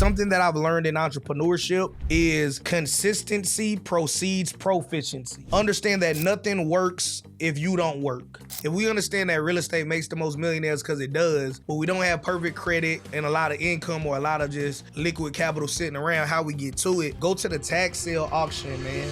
something that I've learned in entrepreneurship is consistency precedes proficiency. Understand that nothing works if you don't work. If we understand that real estate makes the most millionaires because it does, but we don't have perfect credit and a lot of income or a lot of just liquid capital sitting around, how we get to it, go to the tax sale auction, man.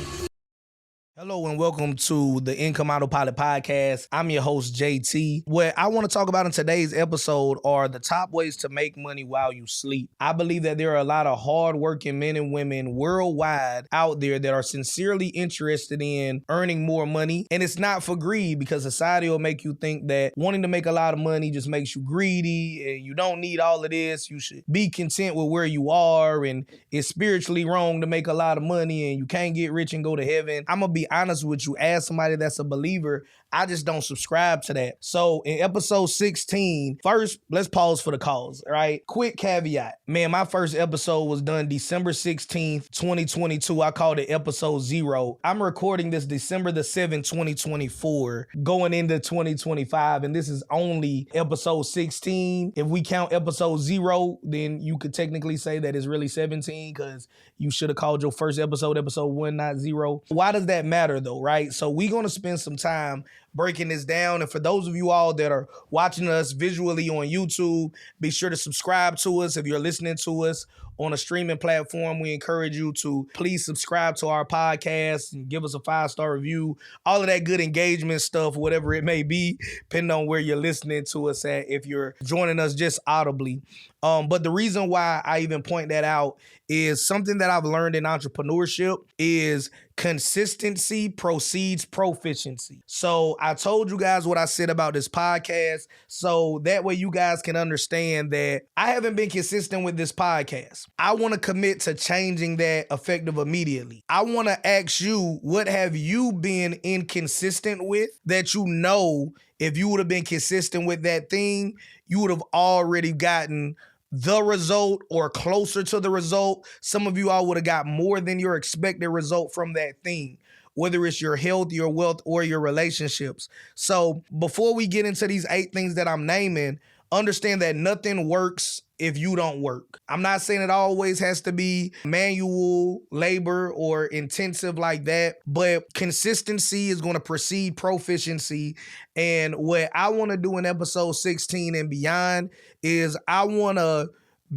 Hello and welcome to the Income Autopilot podcast. I'm your host, JT. What I want to talk about in today's episode are the top ways to make money while you sleep. I believe that there are a lot of hardworking men and women worldwide out there that are sincerely interested in earning more money. And it's not for greed, because society will make you think that wanting to make a lot of money just makes you greedy and you don't need all of this. You should be content with where you are, and it's spiritually wrong to make a lot of money and you can't get rich and go to heaven. I'm going to be honest with you, as somebody that's a believer, I just don't subscribe to that. So in episode 16, first, let's pause for the cause, right? Quick caveat. Man, my first episode was done December 16th, 2022. I called it episode 0. I'm recording this December the 7th, 2024, going into 2025, and this is only episode 16. If we count episode 0, then you could technically say that it's really 17, because you should have called your first episode 1, not 0. Why does that matter though, right? So we're going to spend some time breaking this down. And for those of you all that are watching us visually on YouTube, be sure to subscribe to us. If you're listening to us on a streaming platform, we encourage you to please subscribe to our podcast and give us a 5-star review. All of that good engagement stuff, whatever it may be, depending on where you're listening to us at, if you're joining us just audibly. But the reason why I even point that out is something that I've learned in entrepreneurship is consistency precedes proficiency. So I told you guys what I said about this podcast, so that way you guys can understand that I haven't been consistent with this podcast. I want to commit to changing that effective immediately. I want to ask you, what have you been inconsistent with that you know if you would have been consistent with that thing, you would have already gotten the result or closer to the result? Some of you all would have got more than your expected result from that thing, whether it's your health, your wealth, or your relationships. So before we get into these 8 things that I'm naming, understand that nothing works if you don't work. I'm not saying it always has to be manual labor or intensive like that, but consistency is going to precede proficiency. And what I want to do in episode 16 and beyond is I want to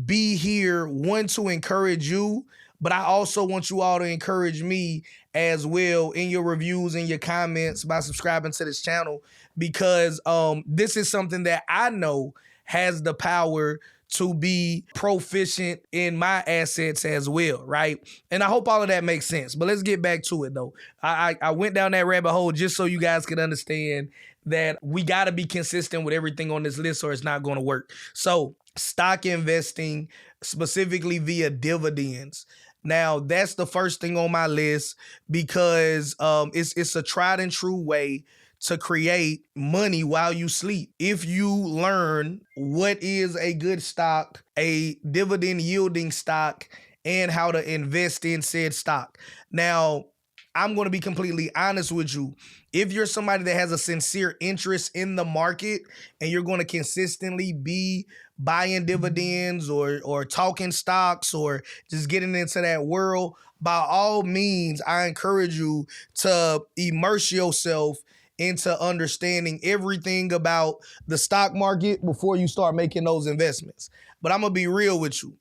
be here, one, to encourage you, but I also want you all to encourage me as well in your reviews and your comments by subscribing to this channel, because this is something that I know has the power to be proficient in my assets as well, right? And I hope all of that makes sense. But let's get back to it though. I went down that rabbit hole just so you guys can understand that we got to be consistent with everything on this list or it's not going to work. So stock investing, specifically via dividends. Now, that's the first thing on my list, because it's a tried and true way to create money while you sleep. If you learn what is a good stock, a dividend yielding stock, and how to invest in said stock. Now, I'm going to be completely honest with you. If you're somebody that has a sincere interest in the market and you're going to consistently be buying dividends or talking stocks or just getting into that world, by all means, I encourage you to immerse yourself into understanding everything about the stock market before you start making those investments. But I'm going to be real with you.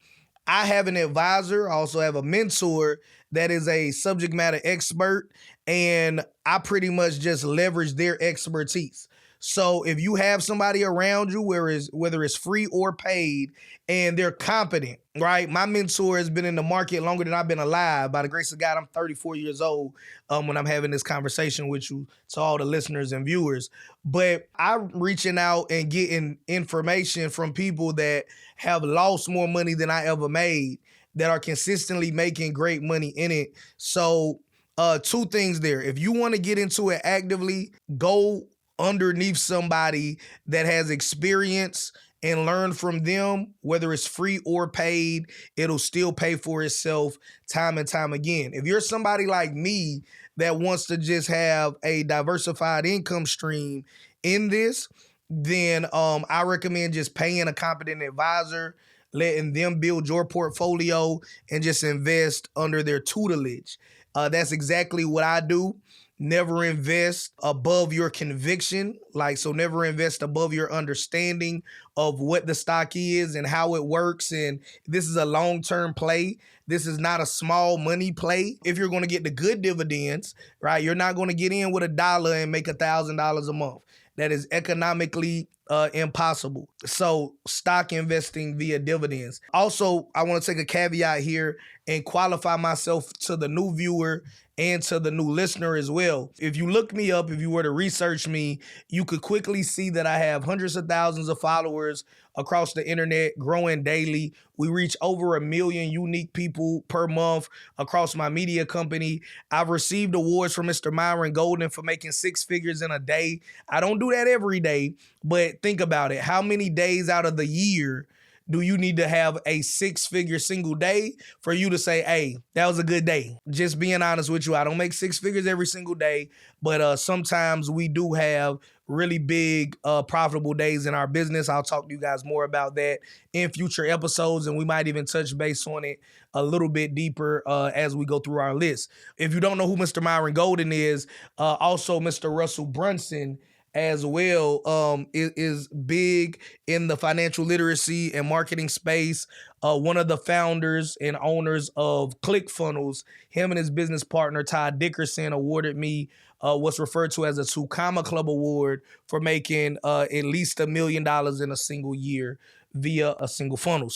I have an advisor. I also have a mentor that is a subject matter expert, and I pretty much just leverage their expertise. So if you have somebody around you, whether it's free or paid, and they're competent, right? My mentor has been in the market longer than I've been alive. By the grace of God, I'm 34 years old when I'm having this conversation with you, to all the listeners and viewers. But I'm reaching out and getting information from people that have lost more money than I ever made, that are consistently making great money in it. So 2 things there. If you want to get into it actively, go underneath somebody that has experience and learn from them. Whether it's free or paid, it'll still pay for itself time and time again. If you're somebody like me that wants to just have a diversified income stream in this, then I recommend just paying a competent advisor. letting them build your portfolio and just invest under their tutelage. That's exactly what I do. Never invest above your conviction. So never invest above your understanding of what the stock is and how it works. And this is a long-term play. This is not a small money play. If you're going to get the good dividends, right, you're not going to get in with $1 and make $1,000 a month. That is economically impossible. So stock investing via dividends. Also, I want to take a caveat here and qualify myself to the new viewer and to the new listener as well. If you look me up, if you were to research me, you could quickly see that I have hundreds of thousands of followers across the internet, growing daily. We reach over 1 million unique people per month across my media company. I've received awards from Mr. Myron Golden for making 6 figures in a day. I don't do that every day, but think about it. How many days out of the year do you need to have a 6-figure single day for you to say, hey, that was a good day? Just being honest with you, I don't make 6 figures every single day, but sometimes we do have really big, profitable days in our business. I'll talk to you guys more about that in future episodes, and we might even touch base on it a little bit deeper as we go through our list. If you don't know who Mr. Myron Golden is, also Mr. Russell Brunson as well is big in the financial literacy and marketing space. One of the founders and owners of ClickFunnels, him and his business partner, Todd Dickerson, awarded me what's referred to as a 2 Comma Club Award for making at least $1 million in a single year via a single funnel,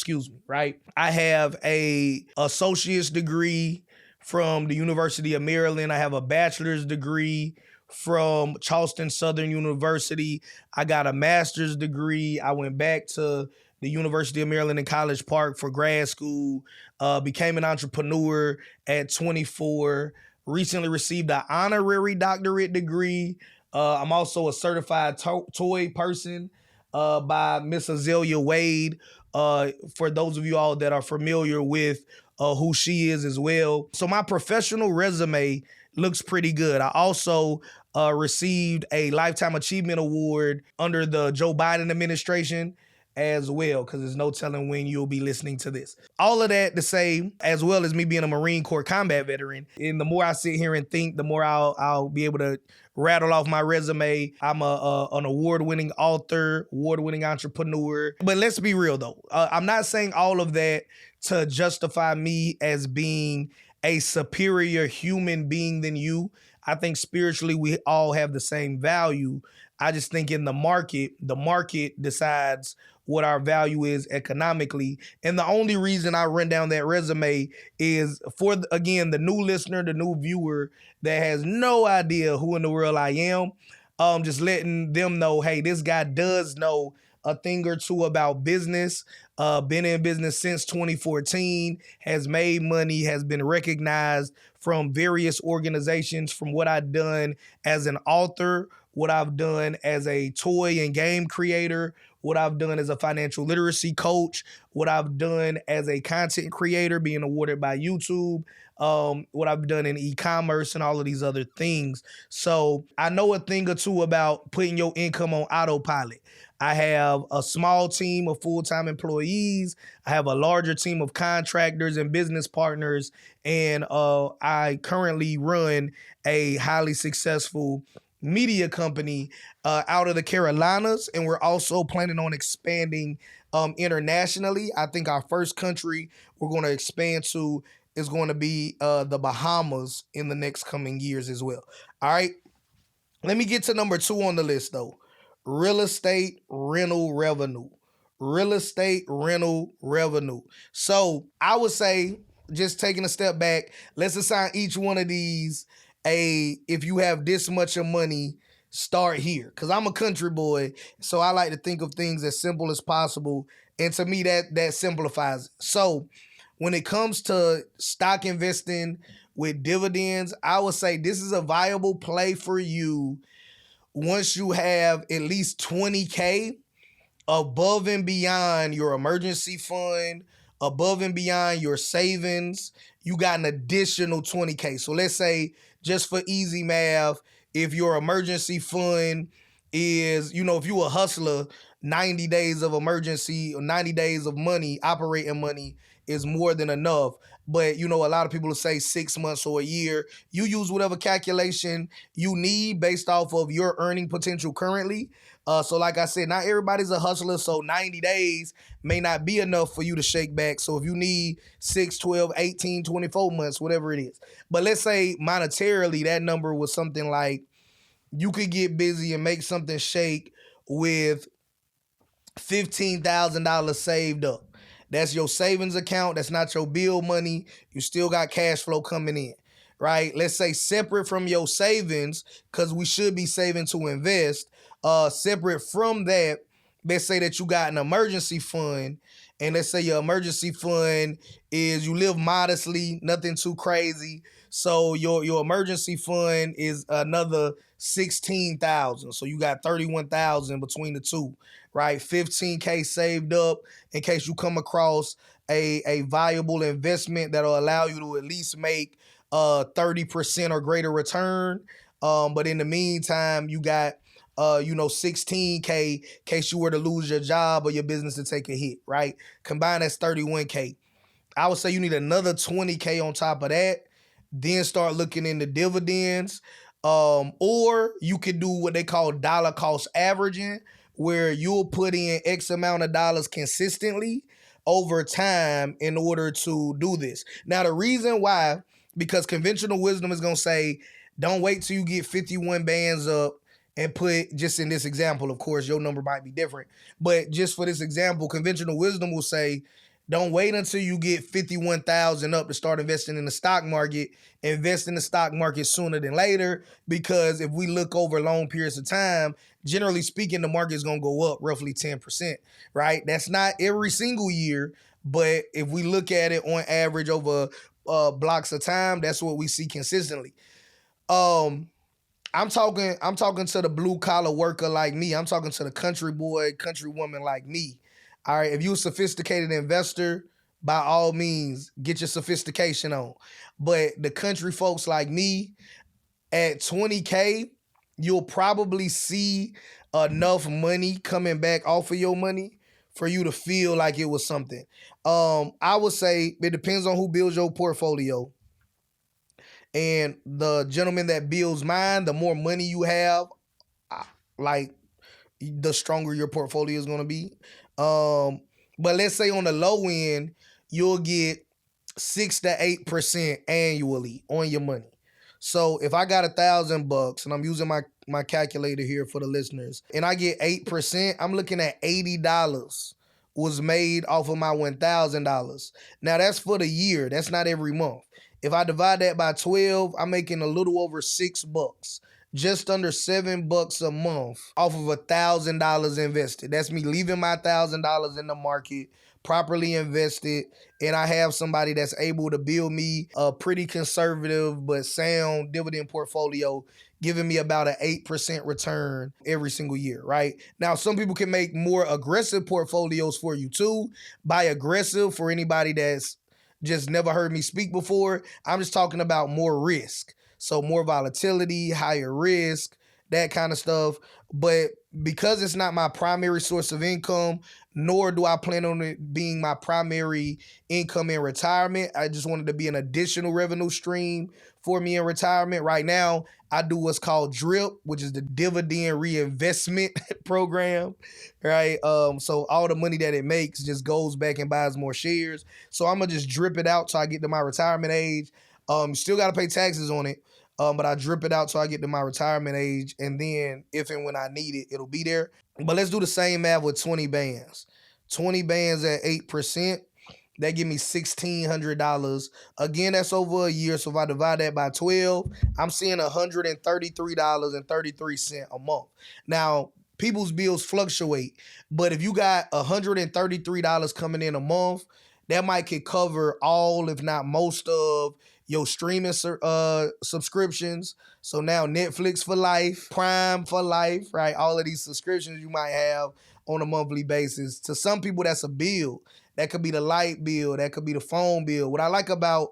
right? I have a associate's degree from the University of Maryland. I have a bachelor's degree from Charleston Southern University. I got a master's degree. I went back to the University of Maryland in College Park for grad school, became an entrepreneur at 24, recently received an honorary doctorate degree. I'm also a certified toy person by Miss Azalea Wade, for those of you all that are familiar with who she is as well. So my professional resume looks pretty good. I also received a Lifetime Achievement Award under the Joe Biden administration as well, because there's no telling when you'll be listening to this. All of that to say, as well as me being a Marine Corps combat veteran, and the more I sit here and think, the more I'll be able to rattle off my resume. I'm an award-winning author, award-winning entrepreneur. But let's be real though. I'm not saying all of that to justify me as being a superior human being than you. I think spiritually we all have the same value. I just think in the market decides what our value is economically. And the only reason I run down that resume is for, again, the new listener, the new viewer that has no idea who in the world I am. Just letting them know, hey, this guy does know a thing or two about business, been in business since 2014, has made money, has been recognized from various organizations, from what I've done as an author, what I've done as a toy and game creator, what I've done as a financial literacy coach, what I've done as a content creator, being awarded by YouTube, what I've done in e-commerce and all of these other things. So I know a thing or two about putting your income on autopilot. I have a small team of full-time employees. I have a larger team of contractors and business partners. And I currently run a highly successful media company out of the Carolinas. And we're also planning on expanding internationally. I think our first country we're going to expand to is going to be the Bahamas in the next coming years as well. All right. Let me get to number 2 on the list though. Real estate rental revenue. Real estate rental revenue. So I would say, just taking a step back, let's assign each one of these if you have this much of money, start here. Because I'm a country boy, so I like to think of things as simple as possible. And to me, that simplifies it. So when it comes to stock investing with dividends, I would say this is a viable play for you once you have at least 20K above and beyond your emergency fund, above and beyond your savings. You got an additional 20K. So let's say, just for easy math, if your emergency fund is, if you're a hustler, 90 days of emergency or 90 days of money, operating money is more than enough. But, you know, a lot of people will say 6 months or a year. You use whatever calculation you need based off of your earning potential currently. So like I said, not everybody's a hustler, so 90 days may not be enough for you to shake back. So if you need 6, 12, 18, 24 months, whatever it is. But let's say monetarily, that number was something like you could get busy and make something shake with $15,000 saved up. That's your savings account. That's not your bill money. You still got cash flow coming in, right? Let's say separate from your savings, because we should be saving to invest. Separate from that, let's say that you got an emergency fund, and let's say your emergency fund is you live modestly, nothing too crazy. So your emergency fund is another 16,000. So you got 31,000 between the two, right? 15K saved up in case you come across a viable investment that'll allow you to at least make 30% or greater return. But in the meantime, you got 16K in case you were to lose your job or your business to take a hit, right? Combined, that's 31K. I would say you need another 20K on top of that. Then start looking into dividends. Or you could do what they call dollar cost averaging, where you'll put in X amount of dollars consistently over time in order to do this. Now, the reason why, because conventional wisdom is going to say, don't wait till you get 51 bands up and put, just in this example, of course, your number might be different, but just for this example, conventional wisdom will say, don't wait until you get 51,000 up to start investing in the stock market. Invest in the stock market sooner than later, because if we look over long periods of time, generally speaking, the market is going to go up roughly 10%, right? That's not every single year, but if we look at it on average over blocks of time, that's what we see consistently. I'm talking to the blue collar worker like me. I'm talking to the country boy, country woman like me. All right, if you're a sophisticated investor, by all means, get your sophistication on. But the country folks like me, at 20K, you'll probably see enough money coming back off of your money for you to feel like it was something. I would say it depends on who builds your portfolio. And the gentleman that builds mine, the more money you have, like the stronger your portfolio is going to be. But let's say on the low end, you'll get 6 to 8% annually on your money. So if I got $1,000 and I'm using my calculator here for the listeners, and I get 8%, I'm looking at $80 was made off of my $1,000. Now that's for the year. That's not every month. If I divide that by 12, I'm making a little over $6, just under $7 a month off of $1,000 invested. That's me leaving my $1,000 in the market, properly invested, and I have somebody that's able to build me a pretty conservative but sound dividend portfolio, giving me about an 8% return every single year, right? Now, some people can make more aggressive portfolios for you too. By aggressive, for anybody that's just never heard me speak before, I'm just talking about more risk. So more volatility, higher risk, that kind of stuff. But because it's not my primary source of income, nor do I plan on it being my primary income in retirement, I just wanted to be an additional revenue stream for me in retirement. Right now, I do what's called DRIP, which is the dividend reinvestment program, right? So all the money that it makes just goes back and buys more shares. So I'm going to just drip it out till I get to my retirement age. Still got to pay taxes on it. But I drip it out till I get to my retirement age, and then if and when I need it, it'll be there. But let's do the same math with 20 bands. 20 bands at 8%, that give me $1,600. Again, that's over a year, so if I divide that by 12, I'm seeing $133.33 a month. Now, people's bills fluctuate, but if you got $133 coming in a month, that might could cover all, if not most of, your streaming subscriptions. So now Netflix for life, Prime for life, right? All of these subscriptions you might have on a monthly basis. To some people, that's a bill. That could be the light bill. That could be the phone bill. What I like about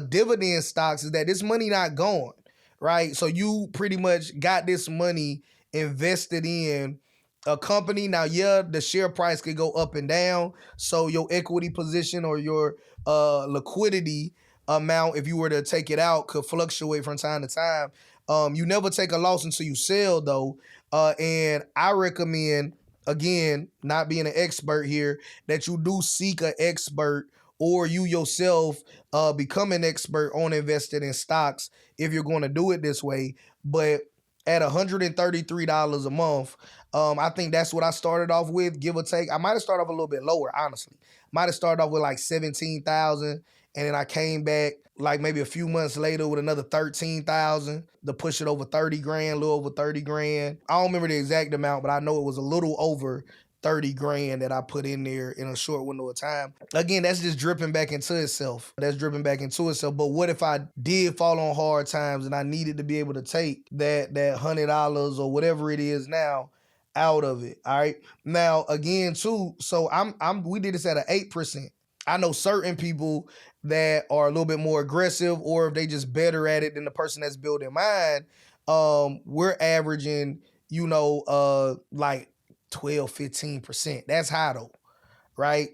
dividend stocks is that this money not gone, right? So you pretty much got this money invested in a company. Now, yeah, the share price could go up and down. So your equity position or your liquidity amount, if you were to take it out, could fluctuate from time to time. You never take a loss until you sell, though. And I recommend, again, not being an expert here, that you do seek an expert or you yourself become an expert on investing in stocks if you're going to do it this way. But at $133 a month, I think that's what I started off with, give or take. I might have started off a little bit lower, honestly. Might have started off with like 17,000, and then I came back like maybe a few months later with another 13,000 to push it over 30 grand, a little over 30 grand. I don't remember the exact amount, but I know it was a little over 30 grand that I put in there in a short window of time. Again, that's just dripping back into itself. That's dripping back into itself. But what if I did fall on hard times and I needed to be able to take that $100 or whatever it is now out of it? All right. Now, again, too, so we did this at an 8%. I know certain people that are a little bit more aggressive, or if they just better at it than the person that's building mine, we're averaging, like 12, 15%. That's high though, right?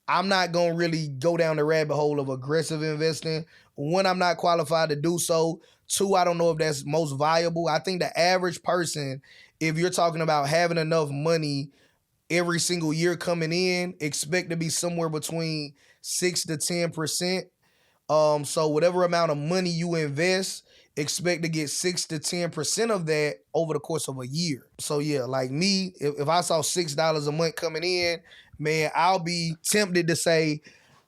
I'm not going to really go down the rabbit hole of aggressive investing. One, I'm not qualified to do so. Two, I don't know if that's most viable. I think the average person, if you're talking about having enough money every single year coming in, expect to be somewhere between 6 to 10%. So whatever amount of money you invest, expect to get 6 to 10% of that over the course of a year. So yeah, like me, if I saw $6 a month coming in, man, I'll be tempted to say,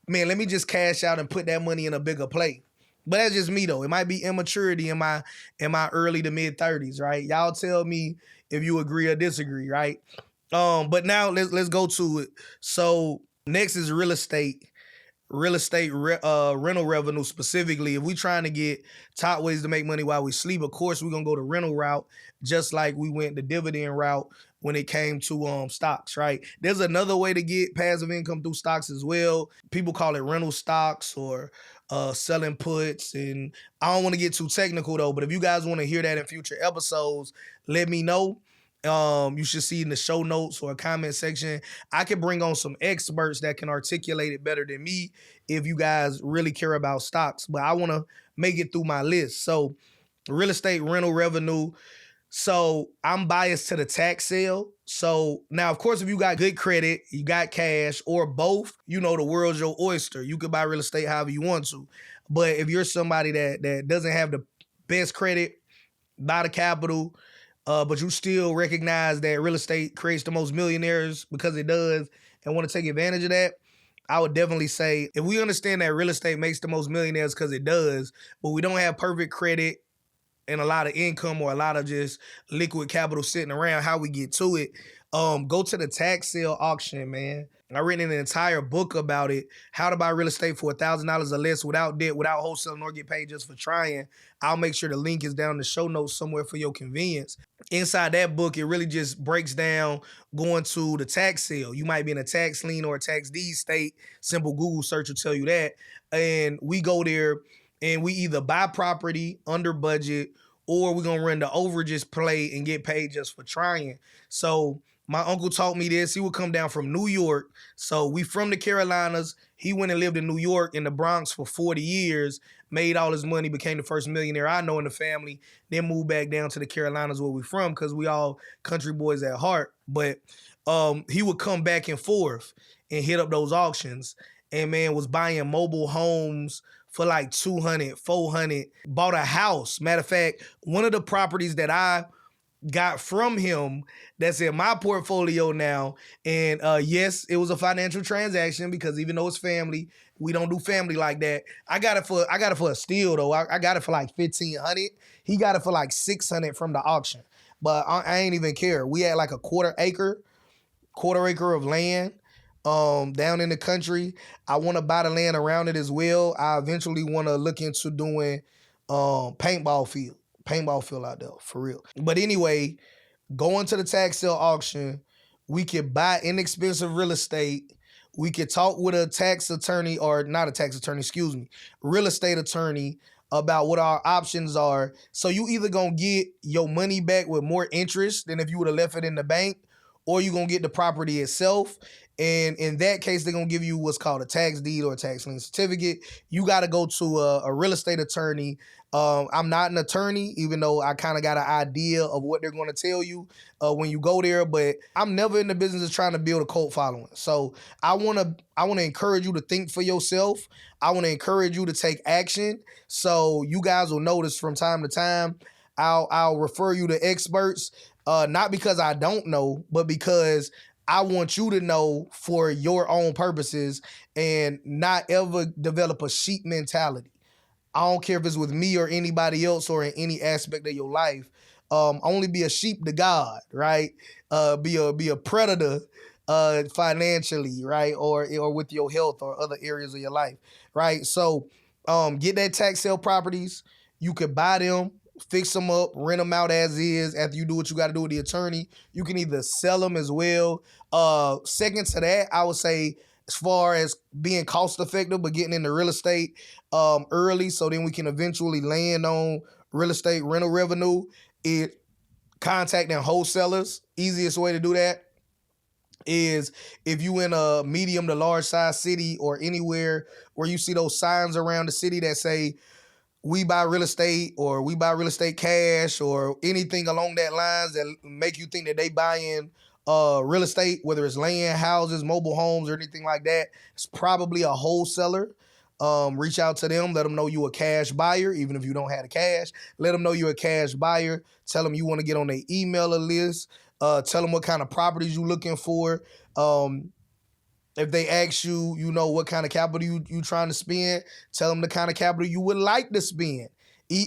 man, let me just cash out and put that money in a bigger play. But that's just me though. It might be immaturity in my early to mid 30s, right? Y'all tell me if you agree or disagree, right? But now let's go to it. So next is real estate rental revenue specifically. If we trying to get top ways to make money while we sleep, of course we're gonna go the rental route, just like we went the dividend route when it came to stocks, right? There's another way to get passive income through stocks as well. People call it rental stocks or selling puts, and I don't want to get too technical though, but if you guys want to hear that in future episodes, let me know. You should see in the show notes or comment section. I can bring on some experts that can articulate it better than me if you guys really care about stocks. But I want to make it through my list. So real estate rental revenue. So I'm biased to the tax sale. So now, of course, if you got good credit, you got cash, or both, the world's your oyster. You can buy real estate however you want to. But if you're somebody that doesn't have the best credit, buy the capital, but you still recognize that real estate creates the most millionaires because it does and want to take advantage of that, I would definitely say if we understand that real estate makes the most millionaires because it does, but we don't have perfect credit and a lot of income or a lot of just liquid capital sitting around, how we get to it, go to the tax sale auction, man. I written an entire book about it, how to buy real estate for $1,000 or less without debt, without wholesaling, or get paid just for trying. I'll make sure the link is down in the show notes somewhere for your convenience. Inside that book, it really just breaks down going to the tax sale. You might be in a tax lien or a tax deed state. Simple Google search will tell you that. And we go there and we either buy property under budget or we're going to run the overages play and get paid just for trying. So my uncle taught me this. He would come down from New York. So we from the Carolinas. He went and lived in New York in the Bronx for 40 years, made all his money, became the first millionaire I know in the family, then moved back down to the Carolinas where we from because we all country boys at heart. But he would come back and forth and hit up those auctions and, man, was buying mobile homes for like 200, 400, bought a house. Matter of fact, one of the properties that I got from him that's in my portfolio now. And yes, it was a financial transaction because even though it's family, we don't do family like that. I got it for a steal though. I got it for like 1,500. He got it for like 600 from the auction. But I ain't even care. We had like a quarter acre of land down in the country. I want to buy the land around it as well. I eventually want to look into doing paintball field out there, for real. But anyway, going to the tax sale auction, we could buy inexpensive real estate. We could talk with a tax attorney, or not a tax attorney, real estate attorney about what our options are. So you either gonna get your money back with more interest than if you would have left it in the bank, or you're going to get the property itself. And in that case, they're going to give you what's called a tax deed or a tax lien certificate. You got to go to a real estate attorney. I'm not an attorney, even though I kind of got an idea of what they're going to tell you when you go there. But I'm never in the business of trying to build a cult following. So I want to encourage you to think for yourself. I want to encourage you to take action. So you guys will notice from time to time, I'll refer you to experts, not because I don't know, but because I want you to know for your own purposes and not ever develop a sheep mentality. I don't care if it's with me or anybody else or in any aspect of your life. Only be a sheep to God, right? Be a predator financially, right? Or with your health or other areas of your life, right? So get that tax sale properties. You could buy them, fix them up, rent them out as is. After you do what you got to do with the attorney, you can either sell them as well. Second to that, I would say, as far as being cost effective, but getting into real estate early, so then we can eventually land on real estate rental revenue, it contacting wholesalers. Easiest way to do that is if you in a medium to large size city or anywhere where you see those signs around the city that say we buy real estate or we buy real estate cash or anything along that lines that make you think that they buying real estate, whether it's land, houses, mobile homes, or anything like that, it's probably a wholesaler. Reach out to them, let them know you a cash buyer, even if you don't have the cash. Let them know you're a cash buyer. Tell them you want to get on their emailer list. Tell them what kind of properties you're looking for. If they ask you, what kind of capital you trying to spend, tell them the kind of capital you would like to spend.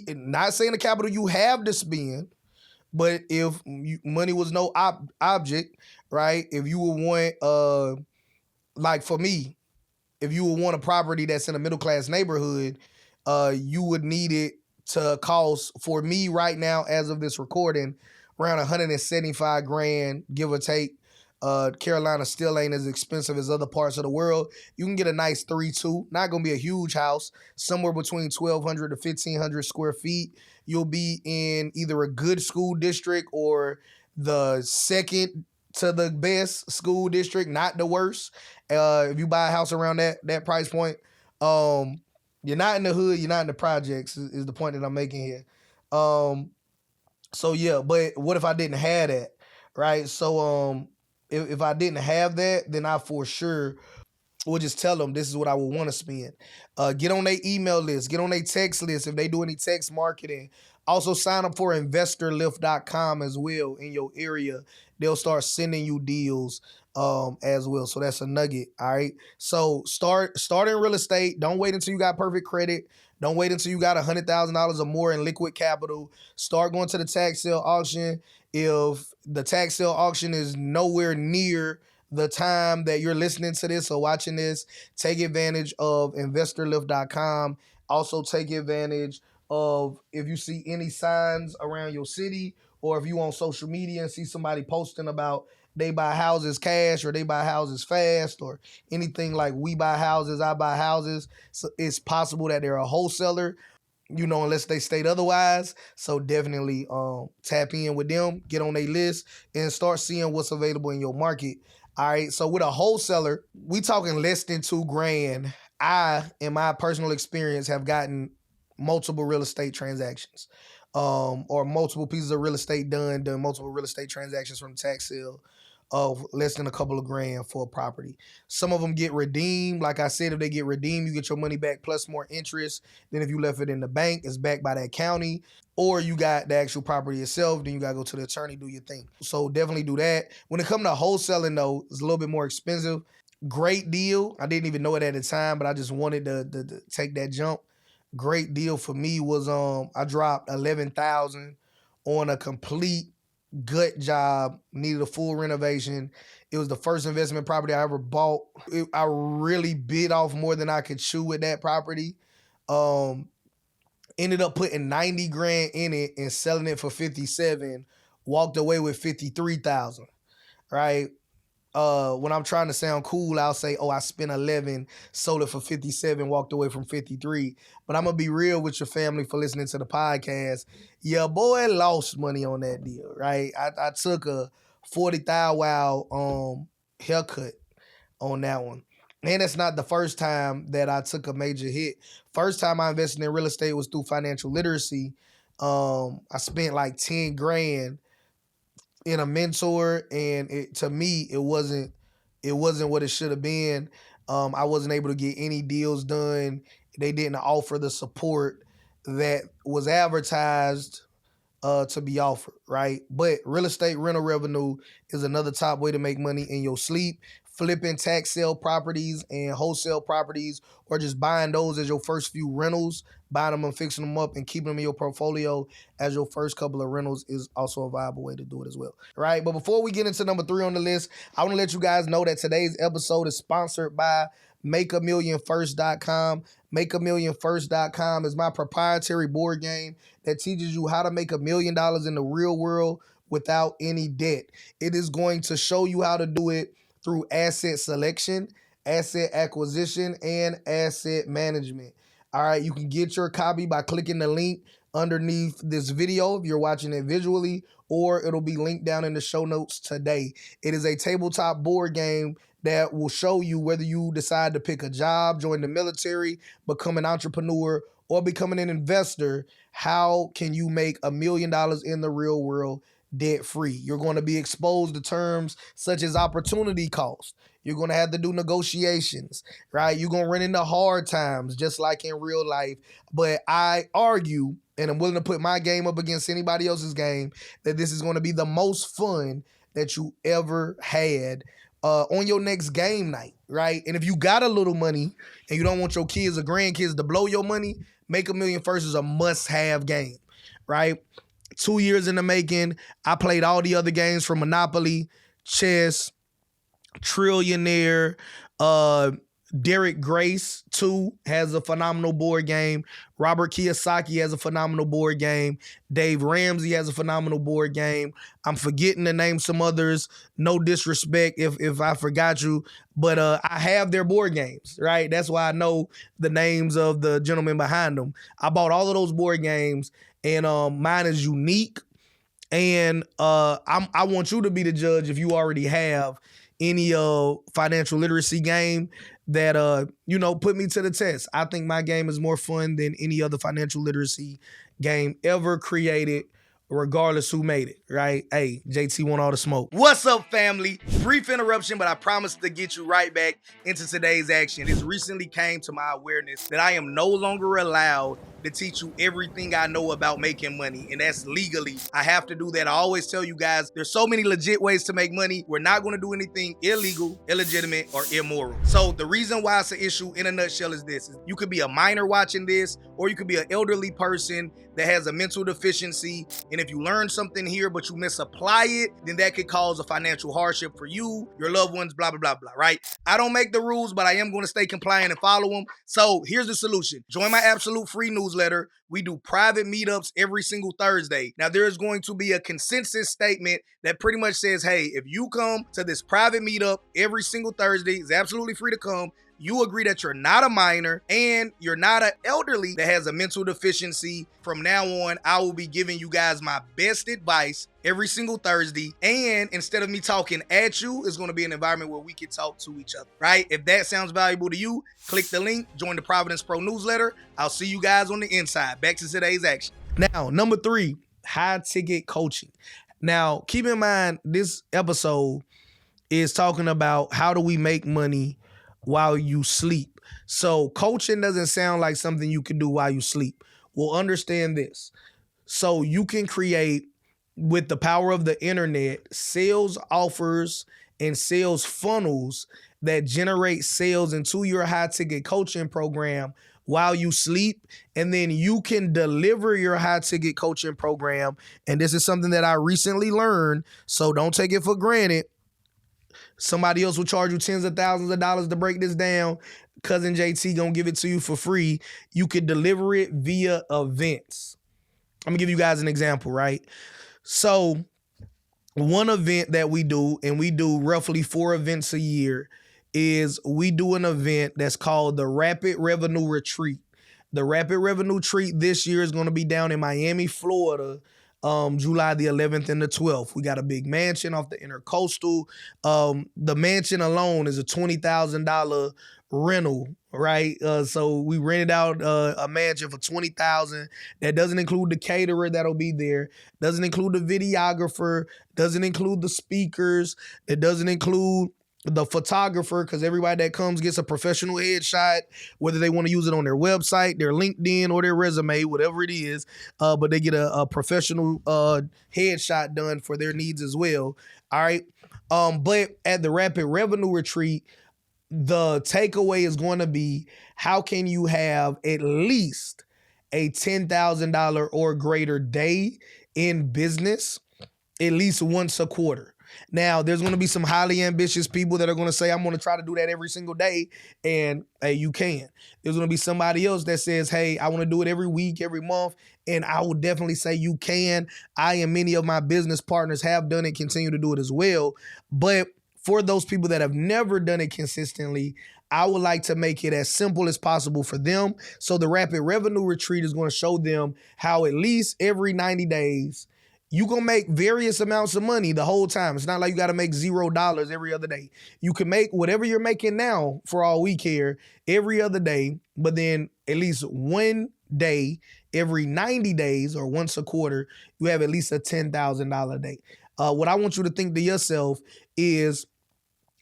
Not saying the capital you have to spend, but if money was no object, right? If you would want, like for me, if you would want a property that's in a middle-class neighborhood, you would need it to cost, for me right now, as of this recording, around $175,000, give or take. Carolina still ain't as expensive as other parts of the world. You can get a nice 3-2, not going to be a huge house, somewhere between 1,200 to 1,500 square feet. You'll be in either a good school district or the second to the best school district, not the worst. If you buy a house around that price point, you're not in the hood, you're not in the projects, is the point that I'm making here. So yeah, but what if I didn't have that, right? So if I didn't have that, then I for sure would just tell them this is what I would want to spend. Get on their email list, get on their text list if they do any text marketing. Also sign up for investorlift.com as well in your area. They'll start sending you deals as well. So that's a nugget. All right. So start in real estate. Don't wait until you got perfect credit. Don't wait until you got $100,000 or more in liquid capital. Start going to the tax sale auction. If the tax sale auction is nowhere near the time that you're listening to this or watching this, take advantage of investorlift.com. Also take advantage of, if you see any signs around your city, or if you on social media and see somebody posting about they buy houses cash or they buy houses fast or anything like we buy houses, I buy houses, so it's possible that they're a wholesaler, unless they state otherwise. So definitely tap in with them, get on their list, and start seeing what's available in your market. All right. So with a wholesaler, we talking less than $2,000. I, in my personal experience, have gotten multiple real estate transactions, or multiple pieces of real estate done multiple real estate transactions from the tax sale of less than a couple of grand for a property. Some of them get redeemed. Like I said, if they get redeemed, you get your money back plus more interest than if you left it in the bank. It's backed by that county. Or you got the actual property itself, then you got to go to the attorney, do your thing. So definitely do that. When it comes to wholesaling, though, it's a little bit more expensive. Great deal. I didn't even know it at the time, but I just wanted to take that jump. Great deal for me was I dropped $11,000 on a complete gut job, needed a full renovation. It was the first investment property I ever bought. I really bit off more than I could chew with that property. Ended up putting $90,000 in it and selling it for $57,000. Walked away with $53,000. Right? When I'm trying to sound cool, I'll say, I spent $11,000, sold it for $57,000, walked away from $53,000. But I'm gonna be real with your family for listening to the podcast. Yeah, boy, lost money on that deal, right? I took a 40 thou wow haircut on that one. And it's not the first time that I took a major hit. First time I invested in real estate was through financial literacy. I spent like 10 grand in a mentor, and to me it wasn't what it should have been. I wasn't able to get any deals done. They didn't offer the support that was advertised to be offered, right? But real estate rental revenue is another top way to make money in your sleep. Flipping tax sale properties and wholesale properties, or just buying those as your first few rentals, buying them and fixing them up and keeping them in your portfolio as your first couple of rentals is also a viable way to do it as well, right? But before we get into number 3 on the list, I want to let you guys know that today's episode is sponsored by MakeAMillionFirst.com. MakeAMillionFirst.com is my proprietary board game that teaches you how to make $1 million in the real world without any debt. It is going to show you how to do it through asset selection, asset acquisition, and asset management. All right, you can get your copy by clicking the link underneath this video if you're watching it visually, or it'll be linked down in the show notes today. It is a tabletop board game that will show you whether you decide to pick a job, join the military, become an entrepreneur, or becoming an investor. How can you make $1 million in the real world debt-free? You're going to be exposed to terms such as opportunity cost. You're going to have to do negotiations, right? You're going to run into hard times just like in real life. But I argue, and I'm willing to put my game up against anybody else's game, that this is going to be the most fun that you ever had on your next game night, right? And if you got a little money and you don't want your kids or grandkids to blow your money, Make a Million First is a must-have game, right? 2 years in the making. I played all the other games from Monopoly, chess, Trillionaire. Derek Grace, too, has a phenomenal board game. Robert Kiyosaki has a phenomenal board game. Dave Ramsey has a phenomenal board game. I'm forgetting to name some others. No disrespect if I forgot you, but I have their board games, right? That's why I know the names of the gentlemen behind them. I bought all of those board games, and mine is unique. And I want you to be the judge if you already have any financial literacy game that put me to the test. I think my game is more fun than any other financial literacy game ever created, regardless who made it, right? Hey, JT want all the smoke. What's up, family? Brief interruption, but I promise to get you right back into today's action. It recently came to my awareness that I am no longer allowed to teach you everything I know about making money, and that's legally. I have to do that. I always tell you guys, there's so many legit ways to make money. We're not going to do anything illegal, illegitimate, or immoral. So the reason why it's an issue in a nutshell is this. You could be a minor watching this, or you could be an elderly person that has a mental deficiency, and if you learn something here but you misapply it, then that could cause a financial hardship for you, your loved ones, blah, blah, blah, blah, right? I don't make the rules, but I am going to stay compliant and follow them. So here's the solution. Join my absolute free newsletter. We do private meetups every single Thursday. Now, there is going to be a consensus statement that pretty much says, hey, if you come to this private meetup every single Thursday, it's absolutely free to come. You agree that you're not a minor and you're not an elderly that has a mental deficiency. From now on, I will be giving you guys my best advice every single Thursday. And instead of me talking at you, it's going to be an environment where we can talk to each other, right? If that sounds valuable to you, click the link, join the Providence Pro newsletter. I'll see you guys on the inside. Back to today's action. Now, number 3, high ticket coaching. Now, keep in mind, this episode is talking about how do we make money while you sleep. So coaching doesn't sound like something you can do while you sleep. Well, understand this. So you can create, with the power of the internet, sales offers and sales funnels that generate sales into your high ticket coaching program while you sleep. And then you can deliver your high ticket coaching program. And this is something that I recently learned, so don't take it for granted. Somebody else will charge you tens of thousands of dollars to break this down. Cousin JT gonna give it to you for free. You could deliver it via events. I'm gonna give you guys an example, right? So one event that we do, and we do roughly 4 events a year, is we do an event that's called the Rapid Revenue Retreat. The Rapid Revenue Retreat this year is gonna be down in Miami, Florida, July the 11th and the 12th. We got a big mansion off the intercoastal. The mansion alone is a $20,000 rental, right? So we rented out a mansion for $20,000. That doesn't include the caterer that'll be there. Doesn't include the videographer. Doesn't include the speakers. It doesn't include the photographer, because everybody that comes gets a professional headshot, whether they want to use it on their website, their LinkedIn, or their resume, whatever it is. But they get a professional headshot done for their needs as well. All right. But at the Rapid Revenue Retreat, the takeaway is going to be, how can you have at least a $10,000 or greater day in business at least once a quarter? Now, there's going to be some highly ambitious people that are going to say, I'm going to try to do that every single day. And hey, you can. There's going to be somebody else that says, hey, I want to do it every week, every month. And I would definitely say you can. I and many of my business partners have done it, continue to do it as well. But for those people that have never done it consistently, I would like to make it as simple as possible for them. So the Rapid Revenue Retreat is going to show them how at least every 90 days, you can make various amounts of money the whole time. It's not like you got to make $0 every other day. You can make whatever you're making now, for all we care, every other day, but then at least one day every 90 days or once a quarter, you have at least a $10,000 day. What I want you to think to yourself is,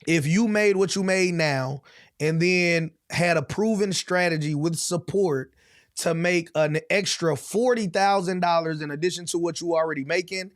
if you made what you made now and then had a proven strategy with support to make an extra $40,000 in addition to what you already making,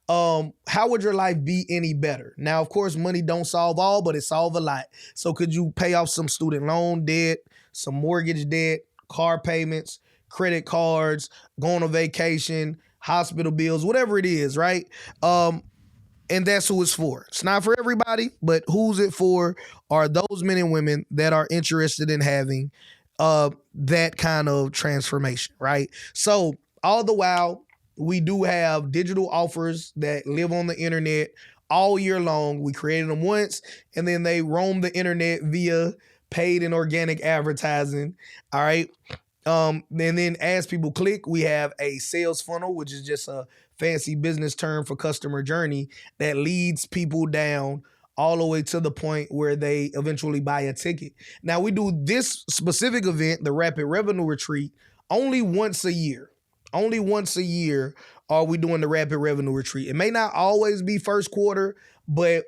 how would your life be any better? Now, of course, money don't solve all, but it solve a lot. So could you pay off some student loan debt, some mortgage debt, car payments, credit cards, go on a vacation, hospital bills, whatever it is, right? And that's who it's for. It's not for everybody, but who's it for are those men and women that are interested in having that kind of transformation, right? So all the while, we do have digital offers that live on the internet all year long. We created them once, and then they roam the internet via paid and organic advertising, all right? And then as people click, we have a sales funnel, which is just a fancy business term for customer journey that leads people down all the way to the point where they eventually buy a ticket. Now, we do this specific event, the Rapid Revenue Retreat, only once a year. Only once a year are we doing the Rapid Revenue Retreat. It may not always be first quarter, but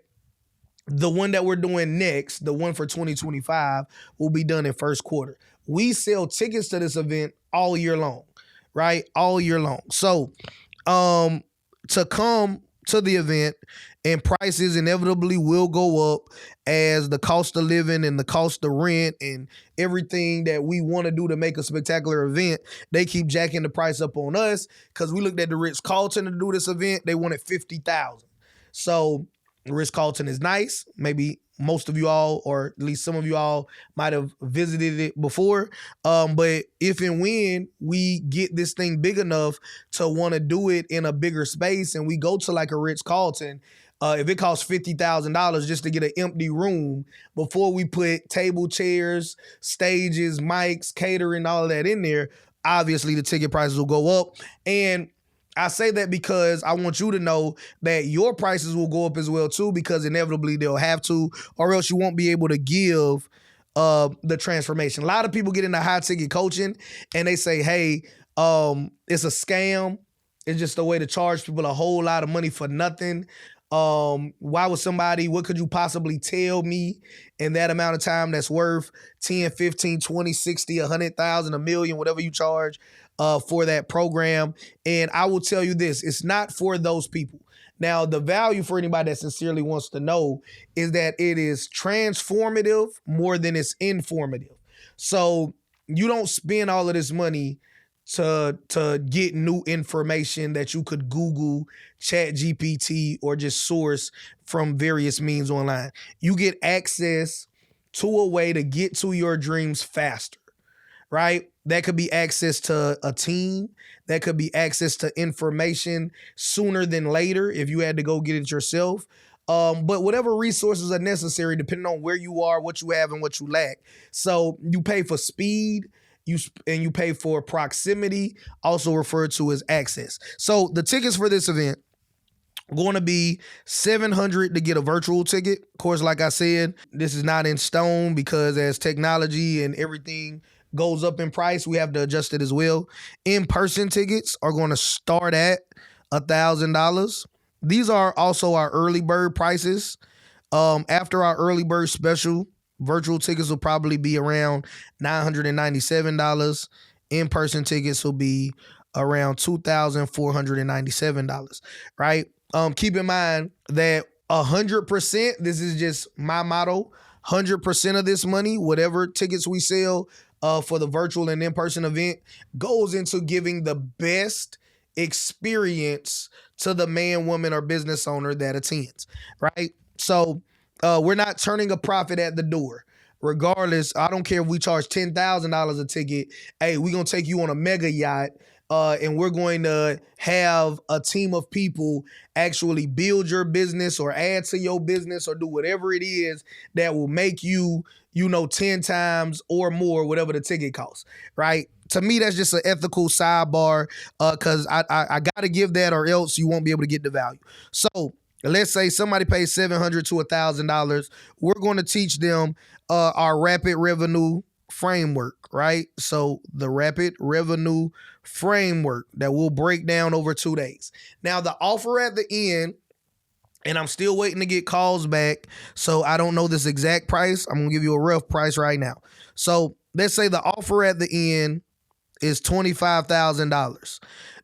the one that we're doing next, the one for 2025, will be done in first quarter. We sell tickets to this event all year long, right? All year long. So to come to the event, and prices inevitably will go up as the cost of living and the cost of rent and everything that we want to do to make a spectacular event, they keep jacking the price up on us, because we looked at the Ritz-Carlton to do this event. They wanted $50,000. So Ritz-Carlton is nice. Maybe most of you all, or at least some of you all, might have visited it before. But if and when we get this thing big enough to want to do it in a bigger space, and we go to like a Ritz-Carlton, if it costs $50,000 just to get an empty room before we put table, chairs, stages, mics, catering, all of that in there, obviously the ticket prices will go up. And I say that because I want you to know that your prices will go up as well too, because inevitably they'll have to, or else you won't be able to give the transformation. A lot of people get into high ticket coaching and they say, hey, it's a scam. It's just a way to charge people a whole lot of money for nothing. Why would somebody, what could you possibly tell me in that amount of time that's worth 10, 15, 20, 60, 100,000, a million, whatever you charge for that program? And I will tell you this, it's not for those people. Now, the value for anybody that sincerely wants to know is that it is transformative more than it's informative. So you don't spend all of this money to get new information that you could Google, Chat GPT, or just source from various means online. You get access to a way to get to your dreams faster, right? That could be access to a team. That could be access to information sooner than later if you had to go get it yourself. But whatever resources are necessary, depending on where you are, what you have, and what you lack. So you pay for speed. you pay for proximity, also referred to as access. So the tickets for this event going to be $700 to get a virtual ticket. Of course, like I said, this is not in stone because as technology and everything goes up in price, we have to adjust it as well. In-person tickets are going to start at $1,000. These are also our early bird prices. After our early bird special, virtual tickets will probably be around $997. In-person tickets will be around $2,497, right? Keep in mind that 100%, this is just my motto, 100% of this money, whatever tickets we sell for the virtual and in-person event, goes into giving the best experience to the man, woman, or business owner that attends, right? So we're not turning a profit at the door. Regardless, I don't care if we charge $10,000 a ticket. Hey, we're going to take you on a mega yacht and we're going to have a team of people actually build your business or add to your business or do whatever it is that will make you, 10 times or more, whatever the ticket costs, right? To me, that's just an ethical sidebar because I got to give that or else you won't be able to get the value. So let's say somebody pays $700 to $1,000. We're going to teach them our rapid revenue framework, right? So the rapid revenue framework that we'll break down over 2 days. Now the offer at the end, and I'm still waiting to get calls back, so I don't know this exact price. I'm gonna give you a rough price right now. So let's say the offer at the end is $25,000.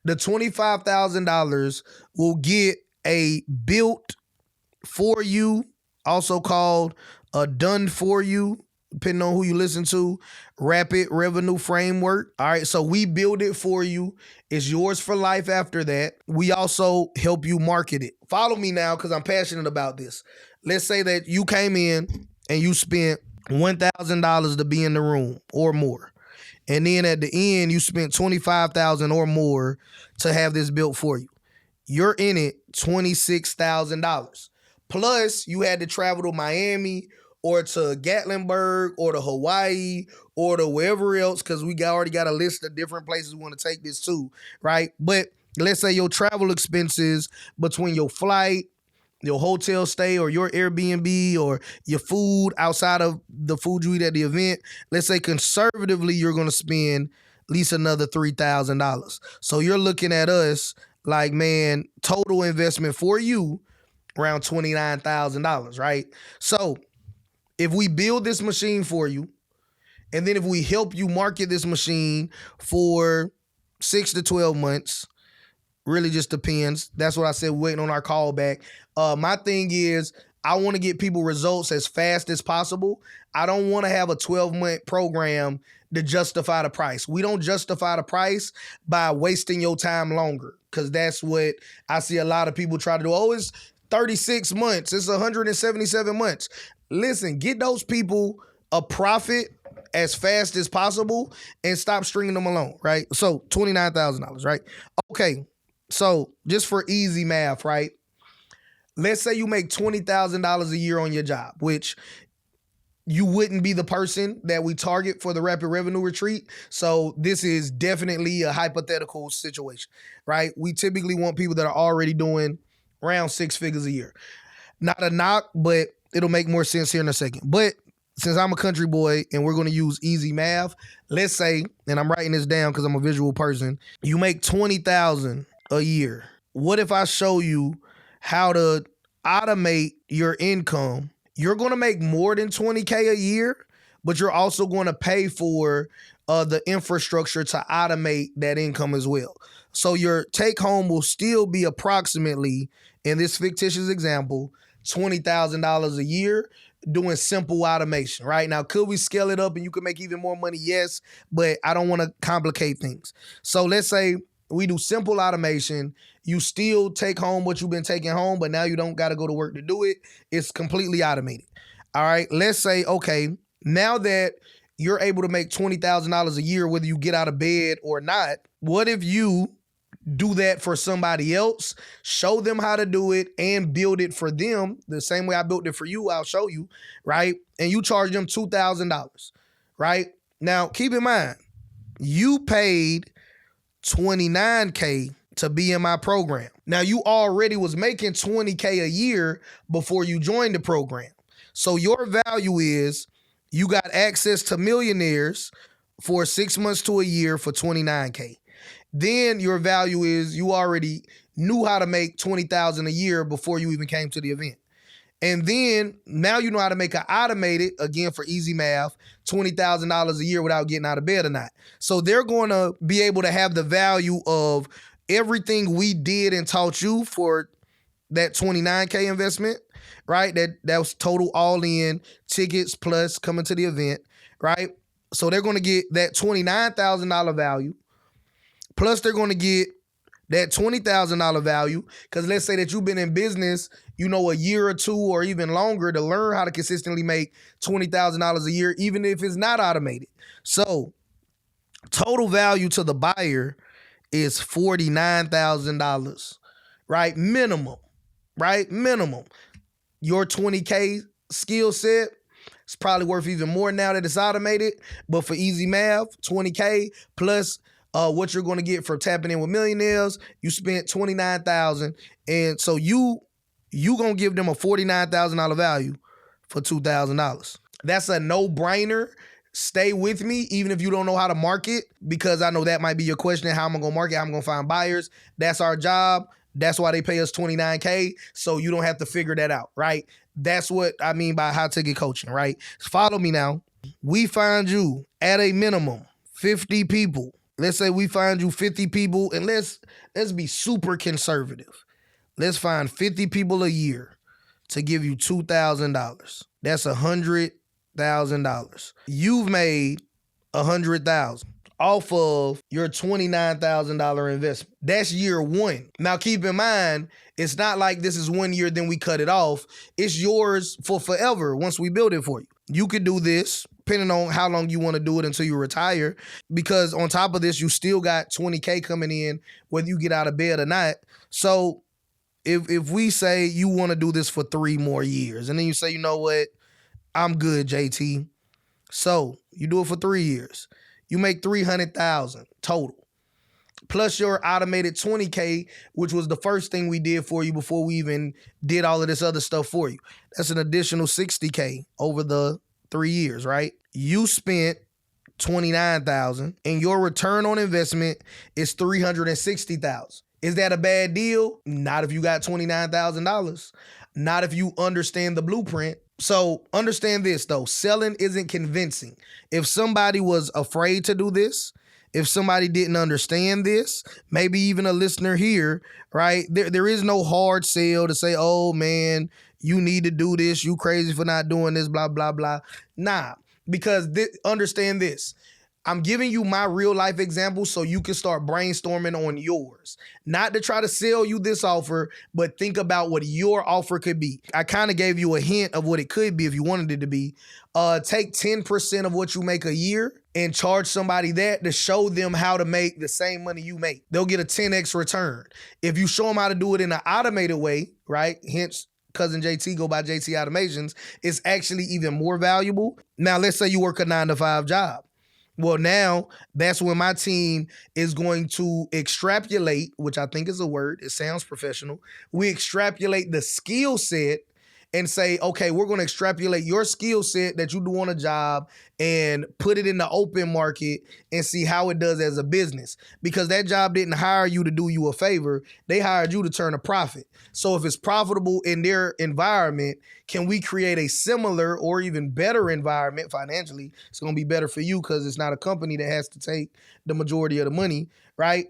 The $25,000 will get a built for you, also called a done for you, depending on who you listen to, rapid revenue framework. All right, so we build it for you. It's yours for life after that. We also help you market it. Follow me now because I'm passionate about this. Let's say that you came in and you spent $1,000 to be in the room or more. And then at the end, you spent $25,000 or more to have this built for you. You're in it $26,000. Plus, you had to travel to Miami or to Gatlinburg or to Hawaii or to wherever else, because we already got a list of different places we want to take this to, right? But let's say your travel expenses between your flight, your hotel stay, or your Airbnb, or your food outside of the food you eat at the event, let's say conservatively you're going to spend at least another $3,000. So you're looking at us like, man, total investment for you around $29,000, right? So if we build this machine for you, and then if we help you market this machine for 6 to 12 months, really just depends. That's what I said, waiting on our call back. My thing is, I want to get people results as fast as possible. I don't want to have a 12-month program to justify the price. We don't justify the price by wasting your time longer, because that's what I see a lot of people try to do. Oh, it's 36 months. It's 177 months. Listen, get those people a profit as fast as possible and stop stringing them along, right? So $29,000, right? Okay, so just for easy math, right? Let's say you make $20,000 a year on your job, which you wouldn't be the person that we target for the rapid revenue retreat. So this is definitely a hypothetical situation, right? We typically want people that are already doing around 6 figures a year. Not a knock, but it'll make more sense here in a second. But since I'm a country boy and we're going to use easy math, let's say, and I'm writing this down because I'm a visual person, you make $20,000 a year. What if I show you how to automate your income? You're going to make more than $20K a year, but you're also going to pay for the infrastructure to automate that income as well. So your take home will still be approximately, in this fictitious example, $20,000 a year doing simple automation, right? Now, could we scale it up and you could make even more money? Yes, but I don't want to complicate things. So let's say we do simple automation. You still take home what you've been taking home, but now you don't got to go to work to do it. It's completely automated. All right, let's say, okay, now that you're able to make $20,000 a year, whether you get out of bed or not, what if you do that for somebody else, show them how to do it and build it for them the same way I built it for you? I'll show you, right? And you charge them $2,000, right? Now, keep in mind, You paid $29K to be in my program. Now, you already was making $20K a year before you joined the program. So your value is you got access to millionaires for 6 months to a year for $29K. Then your value is you already knew how to make $20,000 a year before you even came to the event. And then now you know how to make an automated, again for easy math, $20,000 a year without getting out of bed or not. So they're going to be able to have the value of everything we did and taught you for that $29K investment, right? That was total all in, tickets plus coming to the event, right? So they're going to get that $29,000 value, plus they're going to get that $20,000 value, because let's say that you've been in business, a year or two or even longer to learn how to consistently make $20,000 a year, even if it's not automated. So total value to the buyer is $49,000, right? Minimum, right? Minimum. Your $20K skill set is probably worth even more now that it's automated, but for easy math, $20K plus what you're going to get for tapping in with millionaires, you spent $29,000, and so you gonna give them a $49,000 value for $2,000. That's a no-brainer. Stay with me, even if you don't know how to market, because I know that might be your question. How am I gonna market? How am I gonna find buyers? That's our job. That's why they pay us $29K, so you don't have to figure that out, right? That's what I mean by high ticket coaching, right? Follow me now. We find you at a minimum 50 people. Let's say we find you 50 people, and let's be super conservative. Let's find 50 people a year to give you $2,000. That's $100,000. You've made $100,000 off of your $29,000 investment. That's year one. Now, keep in mind, it's not like this is 1 year, then we cut it off. It's yours for forever once we build it for you. You could do this depending on how long you want to do it until you retire, because on top of this, you still got $20K coming in, whether you get out of bed or not. So if we say you want to do this for 3 more years, and then you say, you know what, I'm good, JT. So you do it for 3 years. You make $300,000 total. Plus your automated $20K, which was the first thing we did for you before we even did all of this other stuff for you. That's an additional $60K over the 3 years, right? You spent $29,000 and your return on investment is $360,000. Is that a bad deal? Not if you got $29,000. Not if you understand the blueprint. So understand this though, selling isn't convincing. If somebody was afraid to do this, if somebody didn't understand this, maybe even a listener here, right? There is no hard sell to say, oh man, you need to do this. You crazy for not doing this, blah, blah, blah. Nah, because understand this. I'm giving you my real life example so you can start brainstorming on yours. Not to try to sell you this offer, but think about what your offer could be. I kind of gave you a hint of what it could be if you wanted it to be. Take 10% of what you make a year and charge somebody that to show them how to make the same money you make. They'll get a 10x return. If you show them how to do it in an automated way, right? Hence, Cousin JT go by JT Automations. It's actually even more valuable. Now, let's say you work a 9-to-5 job. Well, now that's when my team is going to extrapolate, which I think is a word. It sounds professional. We extrapolate the skill set and say, okay, we're going to extrapolate your skill set that you do on a job and put it in the open market and see how it does as a business. Because that job didn't hire you to do you a favor. They hired you to turn a profit. So if it's profitable in their environment, can we create a similar or even better environment financially? It's going to be better for you because it's not a company that has to take the majority of the money, right,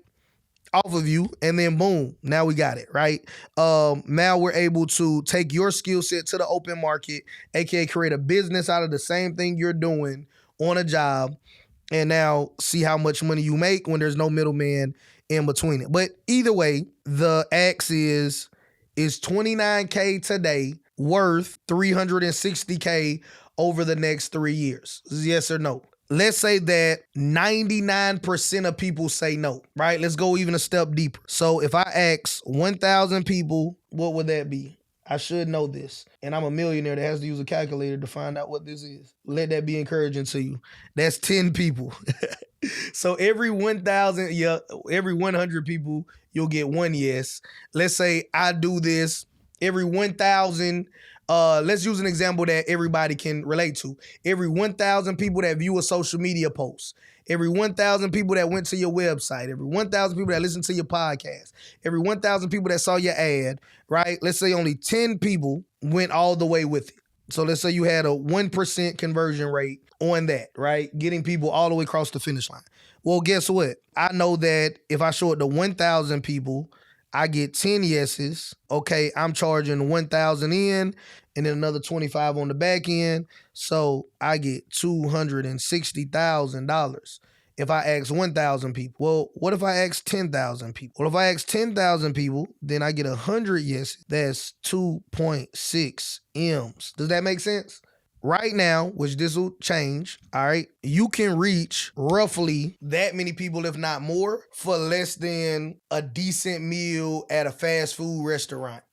off of you, and then boom, now we got it, right? Now we're able to take your skill set to the open market, aka create a business out of the same thing you're doing on a job, and now see how much money you make when there's no middleman in between it. But either way, the ax is 29K today worth $360K over the next 3 years? Yes or no? Let's say that 99% of people say no, right? Let's go even a step deeper. So if I ask 1,000 people, what would that be? I should know this. And I'm a millionaire that has to use a calculator to find out what this is. Let that be encouraging to you. That's 10 people. So every 1,000, every 100 people, you'll get one yes. Let's say I do this every 1,000. Let's use an example that everybody can relate to. Every 1,000 people that view a social media post, every 1,000 people that went to your website, every 1,000 people that listened to your podcast, every 1,000 people that saw your ad, right? Let's say only 10 people went all the way with it. So let's say you had a 1% conversion rate on that, right? Getting people all the way across the finish line. Well, guess what? I know that if I show it to 1,000 people, I get 10 yeses. Okay, I'm charging 1,000 in and then another 25 on the back end. So I get $260,000 if I ask 1,000 people. Well, what if I ask 10,000 people? Well, if I ask 10,000 people, then I get 100 yeses. That's 2.6 M's. Does that make sense? Right now, which this will change, all right, you can reach roughly that many people, if not more, for less than a decent meal at a fast food restaurant.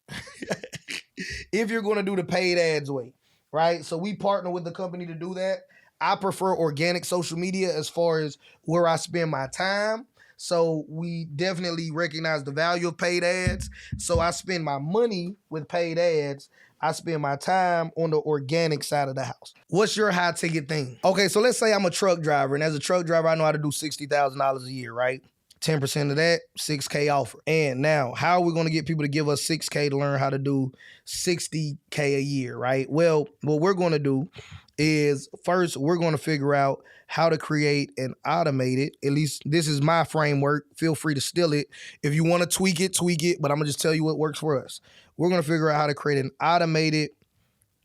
If you're going to do the paid ads way, right? So we partner with the company to do that. I prefer organic social media as far as where I spend my time. So we definitely recognize the value of paid ads. So I spend my money with paid ads. I spend my time on the organic side of the house. What's your high ticket thing? Okay, so let's say I'm a truck driver, and as a truck driver, I know how to do $60,000 a year, right? 10% of that, $6K offer. And now, how are we going to get people to give us $6K to learn how to do $60K a year, right? Well, what we're going to do is first, we're going to figure out how to create an automated, at least this is my framework. Feel free to steal it. If you want to tweak it, but I'm going to just tell you what works for us. We're going to figure out how to create an automated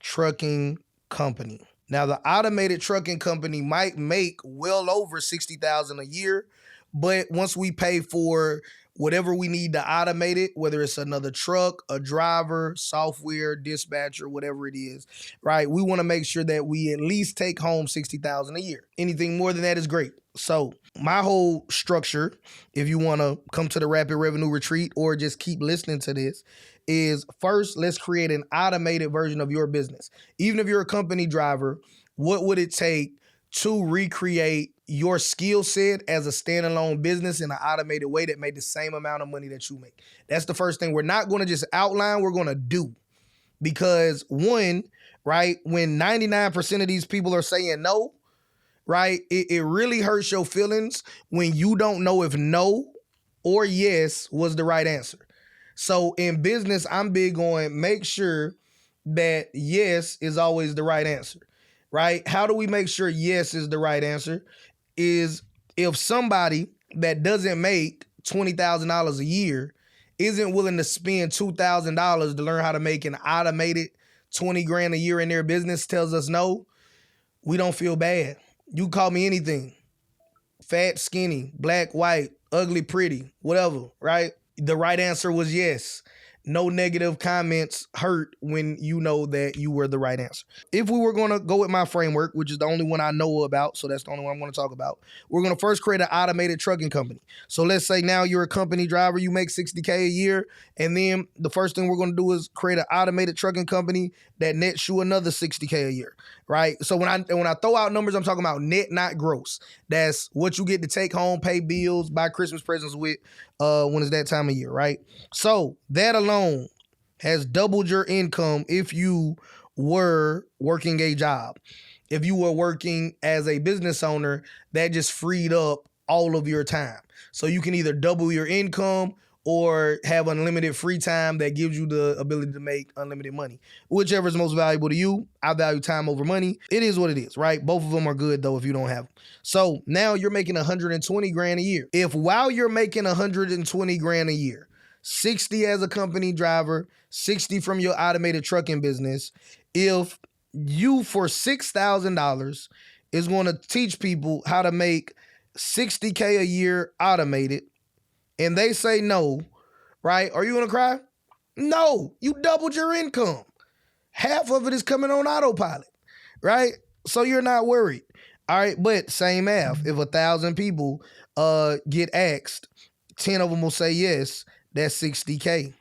trucking company. Now, the automated trucking company might make well over $60,000 a year, but once we pay for whatever we need to automate it, whether it's another truck, a driver, software, dispatcher, whatever it is, right? We want to make sure that we at least take home $60,000 a year. Anything more than that is great. So my whole structure, if you want to come to the Rapid Revenue Retreat or just keep listening to this, is first, let's create an automated version of your business. Even if you're a company driver, what would it take to recreate your skill set as a standalone business in an automated way that made the same amount of money that you make? That's the first thing. We're not going to just outline, we're going to do. Because one, right, when 99% of these people are saying no, right, it really hurts your feelings when you don't know if no or yes was the right answer. So in business, I'm big on make sure that yes is always the right answer, right? How do we make sure yes is the right answer? Is if somebody that doesn't make $20,000 a year isn't willing to spend $2,000 to learn how to make an automated 20 grand a year in their business tells us no, we don't feel bad. You call me anything, fat, skinny, black, white, ugly, pretty, whatever, right? The right answer was yes. No negative comments hurt when you know that you were the right answer. If we were going to go with my framework, which is the only one I know about, so that's the only one I'm going to talk about, we're going to first create an automated trucking company. So let's say now you're a company driver, you make $60K a year, and then the first thing we're going to do is create an automated trucking company that nets you another $60K a year, right? So when I throw out numbers, I'm talking about net, not gross. That's what you get to take home, pay bills, buy Christmas presents with when it's that time of year, right? So that alone has doubled your income if you were working a job. If you were working as a business owner, that just freed up all of your time. So you can either double your income or have unlimited free time that gives you the ability to make unlimited money. Whichever is most valuable to you. I value time over money. It is what it is, right? Both of them are good though if you don't have them. So now you're making 120 grand a year. If while you're making 120 grand a year, 60 as a company driver, 60 from your automated trucking business, if you for $6,000 is going to teach people how to make $60K a year automated, and they say no, right? Are you going to cry? No, you doubled your income. Half of it is coming on autopilot, right? So you're not worried. All right, but same math. If 1,000 people get asked, 10 of them will say yes, that's $60K.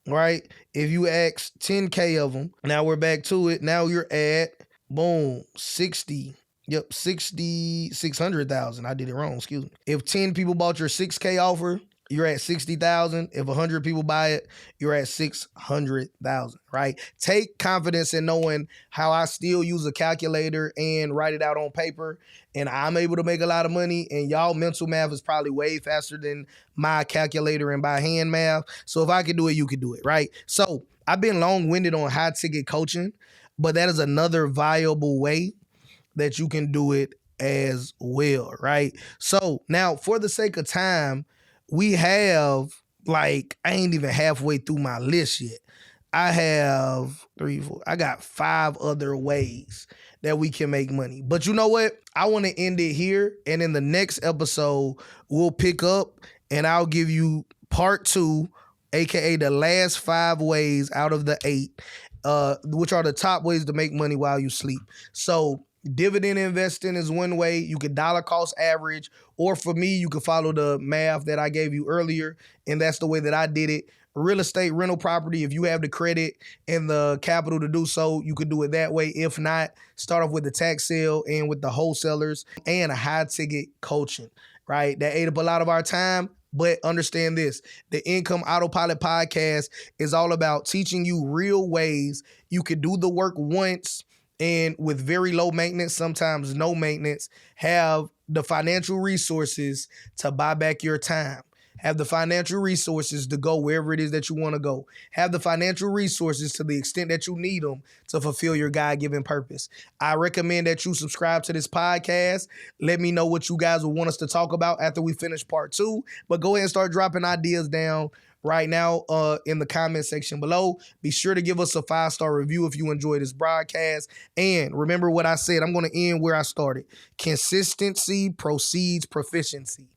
right? If you ask 10K of them, now we're back to it. Now you're at, boom, 60. Yep, 600,000. I did it wrong, excuse me. If 10 people bought your 6K offer, you're at 60,000. If 100 people buy it, you're at 600,000, right? Take confidence in knowing how I still use a calculator and write it out on paper, and I'm able to make a lot of money, and y'all mental math is probably way faster than my calculator and by hand math. So if I can do it, you can do it, right? So I've been long-winded on high ticket coaching, but that is another viable way that you can do it as well, right? So now for the sake of time, we have, like, I ain't even halfway through my list yet. I have 3, 4, I got 5 other ways that we can make money. But you know what? I want to end it here. And in the next episode, we'll pick up and I'll give you part 2, AKA the last 5 ways out of the 8, which are the top ways to make money while you sleep. So dividend investing is one way. You could dollar cost average, or for me, you could follow the math that I gave you earlier, and that's the way that I did it. Real estate, rental property, if you have the credit and the capital to do so, you could do it that way. If not, start off with the tax sale and with the wholesalers and a high ticket coaching, right? That ate up a lot of our time. But understand this, the Income Autopilot podcast is all about teaching you real ways you could do the work once and with very low maintenance, sometimes no maintenance, have the financial resources to buy back your time. Have the financial resources to go wherever it is that you want to go. Have the financial resources to the extent that you need them to fulfill your God-given purpose. I recommend that you subscribe to this podcast. Let me know what you guys would want us to talk about after we finish part 2. But go ahead and start dropping ideas down right now in the comment section below. Be sure to give us a 5-star review if you enjoy this broadcast. And remember what I said, I'm going to end where I started. Consistency precedes proficiency.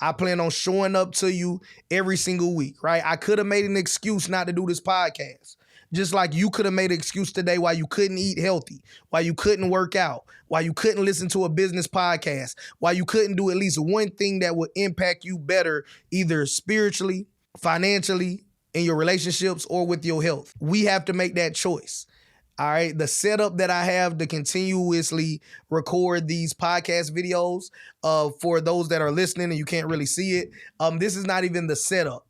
I plan on showing up to you every single week, right? I could have made an excuse not to do this podcast. Just like you could have made an excuse today why you couldn't eat healthy, why you couldn't work out, why you couldn't listen to a business podcast, why you couldn't do at least one thing that would impact you better, either spiritually, financially, in your relationships, or with your health. We have to make that choice. All right. The setup that I have to continuously record these podcast videos, for those that are listening and you can't really see it, this is not even the setup,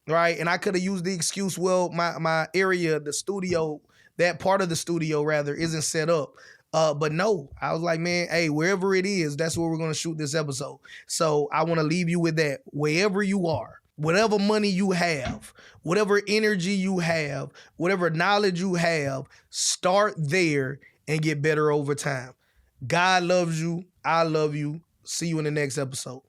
right? And I could have used the excuse, well, my area, the studio, that part of the studio rather, isn't set up. But no, I was like, man, hey, wherever it is, that's where we're going to shoot this episode. So I want to leave you with that. Wherever you are, whatever money you have, whatever energy you have, whatever knowledge you have, start there and get better over time. God loves you. I love you. See you in the next episode.